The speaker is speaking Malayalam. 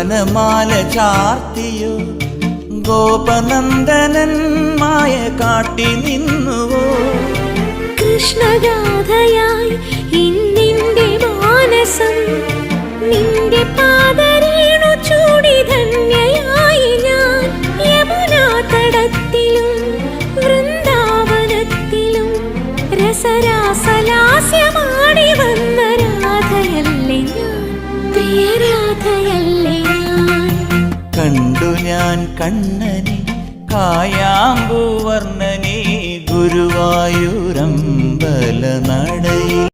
വനമാല ചാർത്തിയോ ഗോപനന്ദനൻ മായ കാട്ടി നിന്നുവോ കൃഷ്ണഗാഥയായി ഇന്നിന്റെ മാനസം നിന്റെ പാദരേണു ചൂടി ധന്യയായി ഞാൻ യമുനാ തടത്തിലും വൃന്ദാവനത്തിലും രസരാസലാസ്യമാടി വന്ന രാധയല്ലേ ഞാൻ പ്രിയരാധയല്ലേ ഞാൻ കണ്ടു ഞാൻ കണ്ണനെ കായാമ്പൂവർണ്ണനെ ഗുരുവായൂരമ്പല നടയിൽ